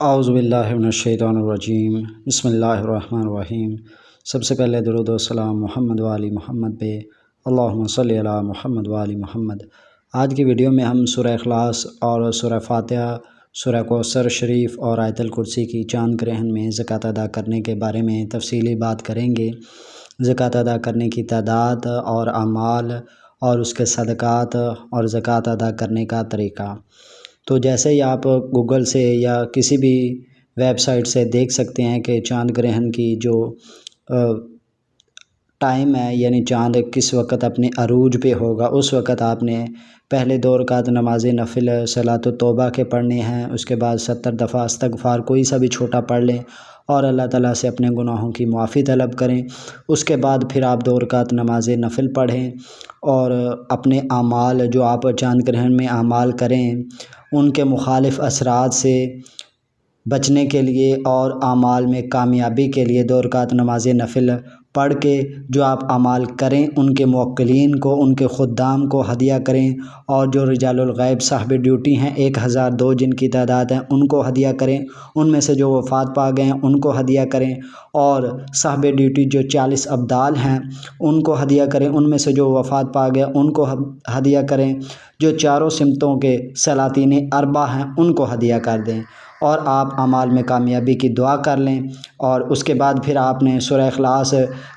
اعوذ باللہ من الشیطان الرجیم بسم اللہ الرحمن الرحیم۔ سب سے پہلے درود و سلام محمد والی محمد پہ، اللہم صلی علی محمد والی محمد۔ آج کی ویڈیو میں ہم سورہ اخلاص اور سورہ فاتحہ، سورہ کوثر شریف اور آیت الکرسی کی چاند گرہن میں زکوٰۃ ادا کرنے کے بارے میں تفصیلی بات کریں گے۔ زکوٰۃ ادا کرنے کی تعداد اور اعمال اور اس کے صدقات اور زکوٰۃ ادا کرنے کا طریقہ۔ تو جیسے ہی آپ گوگل سے یا کسی بھی ویب سائٹ سے دیکھ سکتے ہیں کہ چاند گرہن کی جو ٹائم ہے، یعنی چاند کس وقت اپنے عروج پہ ہوگا، اس وقت آپ نے پہلے 2 رکعت نماز نفل صلاۃ التوبہ کے پڑھنے ہیں، اس کے بعد 70 دفعہ استغفار کوئی سا بھی چھوٹا پڑھ لیں اور اللہ تعالیٰ سے اپنے گناہوں کی معافی طلب کریں۔ اس کے بعد پھر آپ 2 رکعت نماز نفل پڑھیں اور اپنے اعمال جو آپ چاند گرہن میں اعمال کریں ان کے مخالف اثرات سے بچنے کے لیے اور اعمال میں کامیابی کے لیے 2 رکعت نماز نفل پڑھ کے جو آپ اعمال کریں ان کے موکلین کو، ان کے خدام کو ہدیہ کریں، اور جو رجال الغیب صاحب ڈیوٹی ہیں 1002 جن کی تعداد ہے ان کو ہدیہ کریں، ان میں سے جو وفات پا گئے ہیں ان کو ہدیہ کریں، اور صاحب ڈیوٹی جو 40 ابدال ہیں ان کو ہدیہ کریں، ان میں سے جو وفات پا گئے ان کو ہدیہ کریں، جو چاروں سمتوں کے سلاطین اربع ہیں ان کو ہدیہ کر دیں، اور آپ اعمال میں کامیابی کی دعا کر لیں۔ اور اس کے بعد پھر آپ نے سورہ اخلاص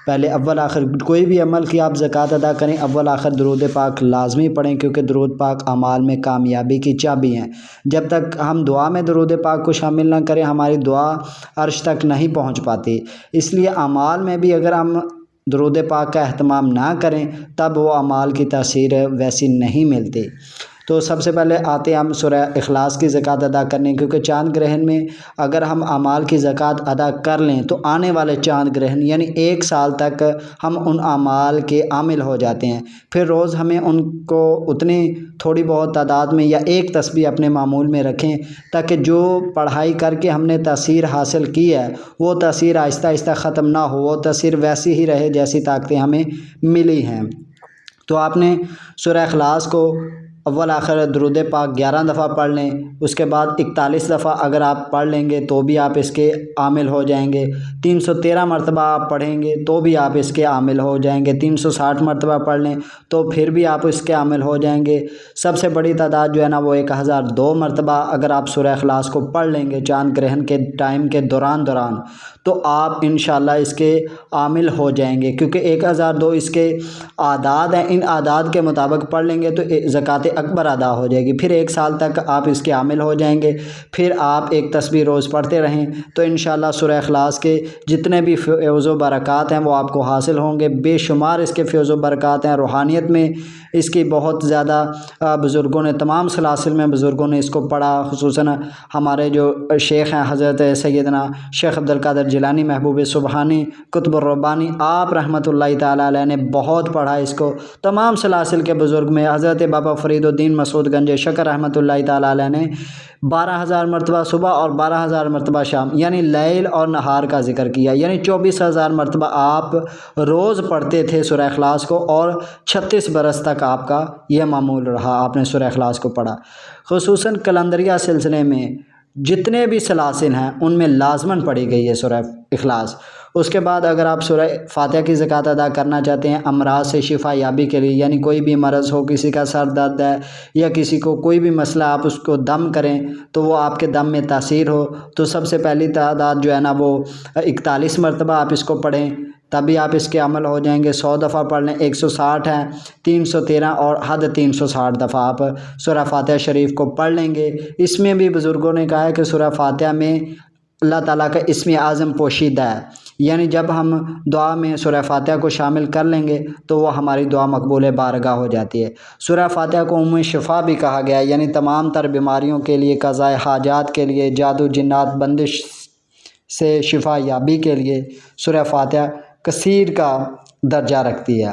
پہلے اول آخر کوئی بھی عمل کی آپ زکوٰۃ ادا کریں، اول آخر درود پاک لازمی پڑھیں، کیونکہ درود پاک اعمال میں کامیابی کی چابی ہیں۔ جب تک ہم دعا میں درود پاک کو شامل نہ کریں ہماری دعا عرش تک نہیں پہنچ پاتی، اس لیے اعمال میں بھی اگر ہم درود پاک کا اہتمام نہ کریں تب وہ اعمال کی تاثیر ویسی نہیں ملتی۔ تو سب سے پہلے آتے ہم سورہ اخلاص کی زکوٰۃ ادا کرنے، کیونکہ چاند گرہن میں اگر ہم اعمال کی زکوٰۃ ادا کر لیں تو آنے والے چاند گرہن یعنی 1 سال تک ہم ان اعمال کے عامل ہو جاتے ہیں۔ پھر روز ہمیں ان کو اتنی تھوڑی بہت تعداد میں یا 1 تسبیح اپنے معمول میں رکھیں، تاکہ جو پڑھائی کر کے ہم نے تاثیر حاصل کی ہے وہ تاثیر آہستہ آہستہ ختم نہ ہو، وہ تاثیر ویسی ہی رہے جیسی طاقتیں ہمیں ملی ہیں۔ تو آپ نے سورہ اخلاص کو اول آخر درود پاک 11 دفعہ پڑھ لیں، اس کے بعد 41 دفعہ اگر آپ پڑھ لیں گے تو بھی آپ اس کے عامل ہو جائیں گے، 313 مرتبہ آپ پڑھیں گے تو بھی آپ اس کے عامل ہو جائیں گے، 360 مرتبہ پڑھ لیں تو پھر بھی آپ اس کے عامل ہو جائیں گے۔ سب سے بڑی تعداد جو ہے نا وہ 1002 مرتبہ اگر آپ سورہ اخلاص کو پڑھ لیں گے چاند گرہن کے ٹائم کے دوران تو آپ انشاءاللہ اس کے عامل ہو جائیں گے، کیونکہ 1002 اس کے اعداد ہیں، ان اعداد کے مطابق پڑھ لیں گے تو زکوٰۃ اکبر ادا ہو جائے گی۔ پھر 1 سال تک آپ اس کے عامل ہو جائیں گے، پھر آپ 1 تسبیح روز پڑھتے رہیں تو انشاءاللہ سورہ اخلاص کے جتنے بھی فیض و برکات ہیں وہ آپ کو حاصل ہوں گے۔ بے شمار اس کے فیض و برکات ہیں، روحانیت میں اس کی بہت زیادہ بزرگوں نے، تمام سلاسل میں بزرگوں نے اس کو پڑھا، خصوصاً ہمارے جو شیخ ہیں حضرت سیدنا شیخ عبد القادر جیلانی محبوب سبحانی قطب الربانی، آپ رحمۃ اللہ تعالیٰ علیہ نے بہت پڑھا اس کو۔ تمام سلاسل کے بزرگ میں حضرت بابا فرید الدین مسعود گنج شکر رحمۃ اللہ تعالیٰ علیہ نے 12,000 مرتبہ صبح اور 12,000 مرتبہ شام یعنی لیل اور نہار کا ذکر کیا، یعنی 24,000 مرتبہ آپ روز پڑھتے تھے سورہ اخلاص کو، اور 36 برس تک آپ کا یہ معمول رہا، آپ نے سورہ اخلاص کو پڑھا۔ خصوصاً کلندریہ سلسلے میں جتنے بھی سلاسل ہیں ان میں لازماً پڑھی گئی ہے سورہ اخلاص۔ اس کے بعد اگر آپ سورہ فاتحہ کی زکوٰۃ ادا کرنا چاہتے ہیں امراض سے شفا یابی کے لیے، یعنی کوئی بھی مرض ہو، کسی کا سر درد ہے یا کسی کو کوئی بھی مسئلہ، آپ اس کو دم کریں تو وہ آپ کے دم میں تاثیر ہو، تو سب سے پہلی تعداد جو ہے نا وہ 41 مرتبہ آپ اس کو پڑھیں، تبھی آپ اس کے عمل ہو جائیں گے۔ 100 دفعہ پڑھ لیں، 160 ہیں، 313 اور حد 360 دفعہ آپ سورہ فاتحہ شریف کو پڑھ لیں گے۔ اس میں بھی بزرگوں نے کہا ہے کہ سورہ فاتحہ میں اللہ تعالیٰ کا اسم اعظم پوشیدہ ہے، یعنی جب ہم دعا میں سورہ فاتحہ کو شامل کر لیں گے تو وہ ہماری دعا مقبول بارگاہ ہو جاتی ہے۔ سورہ فاتحہ کو ام شفا بھی کہا گیا ہے، یعنی تمام تر بیماریوں کے لیے، قضاء حاجات کے لیے، جادو جنات بندش سے شفا یابی کے لیے سورہ فاتحہ کثیر کا درجہ رکھتی ہے۔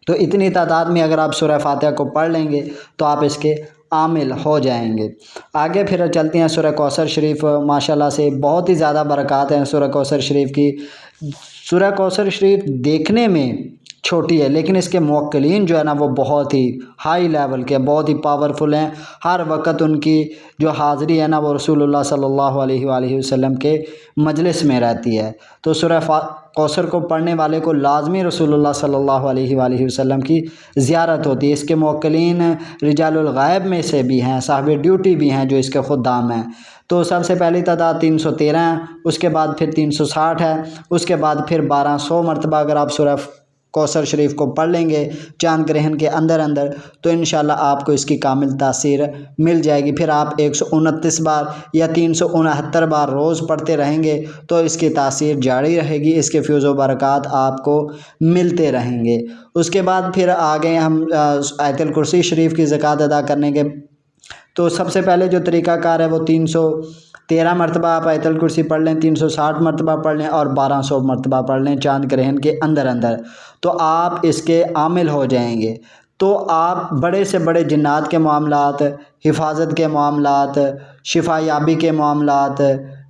تو اتنی تعداد میں اگر آپ سورہ فاتحہ کو پڑھ لیں گے تو آپ اس کے عامل ہو جائیں گے۔ آگے پھر چلتے ہیں سورہ کوثر شریف، ماشاءاللہ سے بہت ہی زیادہ برکات ہیں سورہ کوثر شریف کی۔ سورہ کوثر شریف دیکھنے میں چھوٹی ہے، لیکن اس کے موکلین جو ہے نا وہ بہت ہی ہائی لیول کے، بہت ہی پاورفل ہیں۔ ہر وقت ان کی جو حاضری ہے نا وہ رسول اللہ صلی اللہ علیہ وآلہ وسلم کے مجلس میں رہتی ہے۔ تو سورہ کوثر کو پڑھنے والے کو لازمی رسول اللہ صلی اللہ علیہ وآلہ وسلم کی زیارت ہوتی ہے۔ اس کے موکلین رجال الغیب میں سے بھی ہیں، صاحب ڈیوٹی بھی ہیں جو اس کے خدام ہیں۔ تو سب سے پہلی تعداد 313 ہے، اس کے بعد پھر 360 ہے، اس کے بعد پھر 1200 مرتبہ اگر آپ سورہ کوثر شریف کو پڑھ لیں گے چاند گرہن کے اندر تو انشاءاللہ آپ کو اس کی کامل تاثیر مل جائے گی۔ پھر آپ 129 بار یا 369 بار روز پڑھتے رہیں گے تو اس کی تاثیر جاری رہے گی، اس کے فیض و برکات آپ کو ملتے رہیں گے۔ اس کے بعد پھر آگے ہم آیت الکرسی شریف کی زکوٰۃ ادا کرنے کے، تو سب سے پہلے جو طریقہ کار ہے وہ 313 مرتبہ آپ آیت الکرسی پڑھ لیں، 360 مرتبہ پڑھ لیں اور 1200 مرتبہ پڑھ لیں چاند گرہن کے اندر تو آپ اس کے عامل ہو جائیں گے۔ تو آپ بڑے سے بڑے جنات کے معاملات، حفاظت کے معاملات، شفا یابی کے معاملات،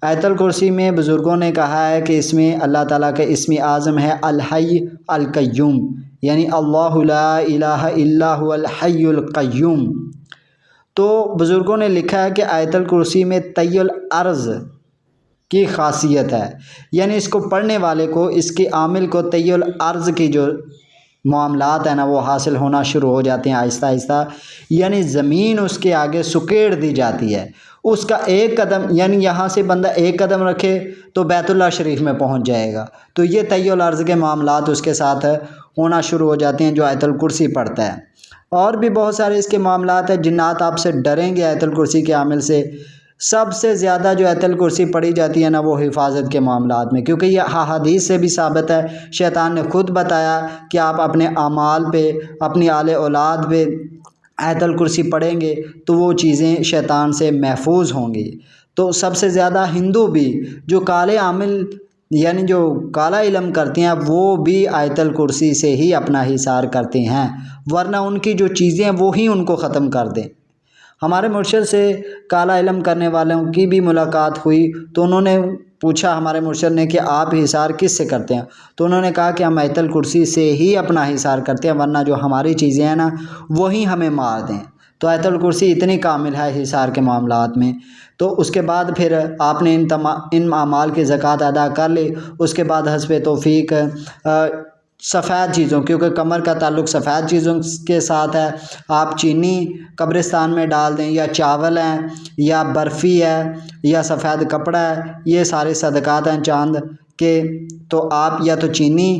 آیت الکرسی میں بزرگوں نے کہا ہے کہ اس میں اللہ تعالیٰ کا اسم اعظم ہے الحی القیوم، یعنی اللہ لا الہ الا هو الحی القیوم۔ تو بزرگوں نے لکھا ہے کہ آیت الکرسی میں طی الارض کی خاصیت ہے، یعنی اس کو پڑھنے والے کو، اس کے عامل کو طی الارض کی جو معاملات ہیں نا وہ حاصل ہونا شروع ہو جاتے ہیں آہستہ آہستہ، یعنی زمین اس کے آگے سکیڑ دی جاتی ہے۔ اس کا ایک قدم، یعنی یہاں سے بندہ ایک قدم رکھے تو بیت اللہ شریف میں پہنچ جائے گا۔ تو یہ طی الارض کے معاملات اس کے ساتھ ہونا شروع ہو جاتے ہیں جو آیت الکرسی پڑھتا ہے۔ اور بھی بہت سارے اس کے معاملات ہیں، جنات آپ سے ڈریں گے آیت الکرسی کے عامل سے۔ سب سے زیادہ جو آیت الکرسی پڑھی جاتی ہے نا وہ حفاظت کے معاملات میں، کیونکہ یہ احادیث سے بھی ثابت ہے، شیطان نے خود بتایا کہ آپ اپنے اعمال پہ، اپنی آل اولاد پہ آیت الکرسی پڑھیں گے تو وہ چیزیں شیطان سے محفوظ ہوں گی۔ تو سب سے زیادہ ہندو بھی جو کالے عامل، یعنی جو کالا علم کرتے ہیں، وہ بھی آیت الکرسی سے ہی اپنا حصار کرتے ہیں، ورنہ ان کی جو چیزیں ہیں وہی ان کو ختم کر دیں۔ ہمارے مرشد سے کالا علم کرنے والوں کی بھی ملاقات ہوئی تو انہوں نے پوچھا ہمارے مرشد نے کہ آپ حصار کس سے کرتے ہیں؟ تو انہوں نے کہا کہ ہم آیت الکرسی سے ہی اپنا حصار کرتے ہیں، ورنہ جو ہماری چیزیں ہیں نا وہی ہمیں مار دیں۔ تو آیت الکرسی اتنی کامل ہے حصار کے معاملات میں۔ تو اس کے بعد پھر آپ نے ان اعمال کی زکوٰۃ ادا کر لی۔ اس کے بعد حسب توفیق سفید چیزوں، کیونکہ کمر کا تعلق سفید چیزوں کے ساتھ ہے، آپ چینی قبرستان میں ڈال دیں، یا چاول ہیں، یا برفی ہے، یا سفید کپڑا ہے، یہ سارے صدقات ہیں چاند کے۔ تو آپ یا تو چینی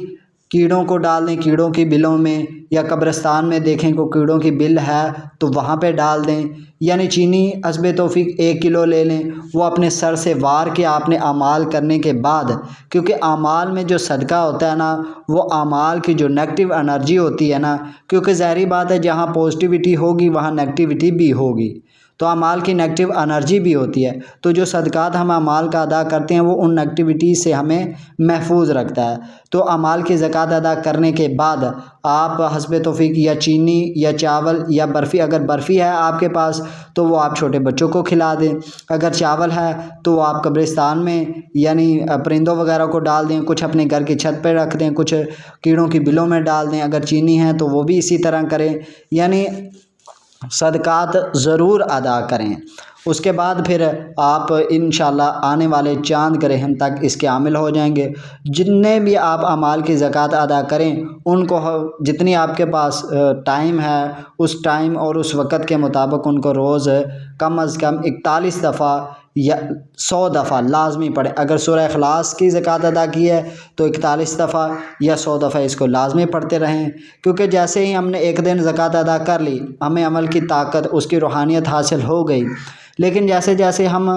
کیڑوں کو ڈال دیں کیڑوں کی بلوں میں، یا قبرستان میں دیکھیں کو کیڑوں کی بل ہے تو وہاں پہ ڈال دیں، یعنی چینی حسب توفیق 1 کلو لے لیں، وہ اپنے سر سے وار کے آپ نے اعمال کرنے کے بعد، کیونکہ اعمال میں جو صدقہ ہوتا ہے نا وہ اعمال کی جو نیگیٹو انرجی ہوتی ہے نا، کیونکہ ظاہری بات ہے جہاں پازیٹیوٹی ہوگی وہاں نیگیٹیوٹی بھی ہوگی، تو اعمال کی نیگیٹو انرجی بھی ہوتی ہے، تو جو صدقات ہم اعمال کا ادا کرتے ہیں وہ ان نیگیٹیوٹی سے ہمیں محفوظ رکھتا ہے۔ تو اعمال کی زکوٰۃ ادا کرنے کے بعد آپ حسب توفیق یا چینی یا چاول یا برفی، اگر برفی ہے آپ کے پاس تو وہ آپ چھوٹے بچوں کو کھلا دیں، اگر چاول ہے تو وہ آپ قبرستان میں یعنی پرندوں وغیرہ کو ڈال دیں، کچھ اپنے گھر کی چھت پہ رکھ دیں، کچھ کیڑوں کی بلوں میں ڈال دیں، اگر چینی ہے تو وہ بھی اسی طرح کریں، یعنی صدقات ضرور ادا کریں۔ اس کے بعد پھر آپ انشاءاللہ آنے والے چاند گرہن تک اس کے عامل ہو جائیں گے۔ جتنے بھی آپ اعمال کی زکوٰۃ ادا کریں ان کو جتنی آپ کے پاس ٹائم ہے اس ٹائم اور اس وقت کے مطابق ان کو روز کم از کم 41 دفعہ یا 100 دفعہ لازمی پڑھیں۔ اگر سورہ اخلاص کی زکوٰۃ ادا کی ہے تو 41 دفعہ یا 100 دفعہ اس کو لازمی پڑھتے رہیں، کیونکہ جیسے ہی ہم نے ایک دن زکوٰۃ ادا کر لی ہمیں عمل کی طاقت، اس کی روحانیت حاصل ہو گئی، لیکن جیسے جیسے ہم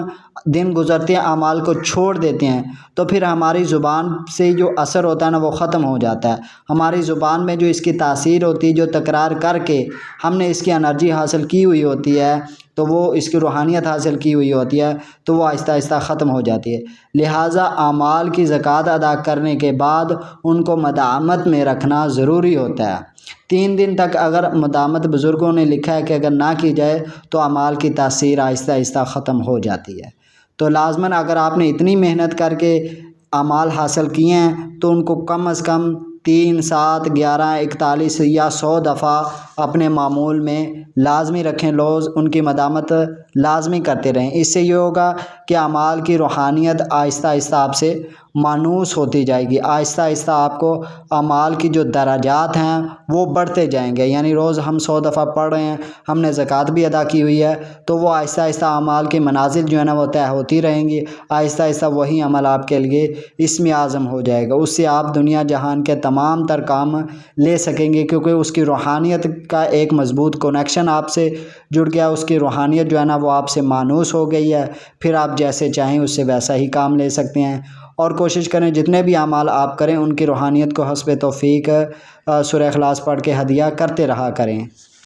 دن گزرتے ہیں اعمال کو چھوڑ دیتے ہیں تو پھر ہماری زبان سے جو اثر ہوتا ہے نا وہ ختم ہو جاتا ہے، ہماری زبان میں جو اس کی تاثیر ہوتی ہے، جو تکرار کر کے ہم نے اس کی انرجی حاصل کی ہوئی ہوتی ہے، تو وہ اس کی روحانیت حاصل کی ہوئی ہوتی ہے تو وہ آہستہ آہستہ ختم ہو جاتی ہے۔ لہٰذا اعمال کی زکوٰۃ ادا کرنے کے بعد ان کو مدامت میں رکھنا ضروری ہوتا ہے۔ 3 دن تک اگر مدامت، بزرگوں نے لکھا ہے کہ اگر نہ کی جائے تو اعمال کی تاثیر آہستہ آہستہ ختم ہو جاتی ہے۔ تو لازماً اگر آپ نے اتنی محنت کر کے اعمال حاصل کیے ہیں تو ان کو کم از کم 3 7 11 41 یا 100 دفعہ اپنے معمول میں لازمی رکھیں، روز ان کی مدامت لازمی کرتے رہیں۔ اس سے یہ ہوگا کہ اعمال کی روحانیت آہستہ آہستہ آپ سے مانوس ہوتی جائے گی، آہستہ آہستہ آپ کو اعمال کی جو درجات ہیں وہ بڑھتے جائیں گے۔ یعنی روز ہم 100 دفعہ پڑھ رہے ہیں، ہم نے زکوٰۃ بھی ادا کی ہوئی ہے، تو وہ آہستہ آہستہ اعمال کی منازل جو ہے نا وہ طے ہوتی رہیں گی، آہستہ آہستہ وہی عمل آپ کے لیے اسم اعظم ہو جائے گا۔ اس سے آپ دنیا جہان کے تمام تر کام لے سکیں گے، کیونکہ اس کی روحانیت کا ایک مضبوط کنیکشن آپ سے جڑ گیا، اس کی روحانیت جو ہے نا وہ آپ سے مانوس ہو گئی ہے۔ پھر آپ جیسے چاہیں اس سے ویسا ہی کام لے سکتے ہیں۔ اور کوشش کریں جتنے بھی اعمال آپ کریں ان کی روحانیت کو حسب توفیق سورہ اخلاص پڑھ کے ہدیہ کرتے رہا کریں۔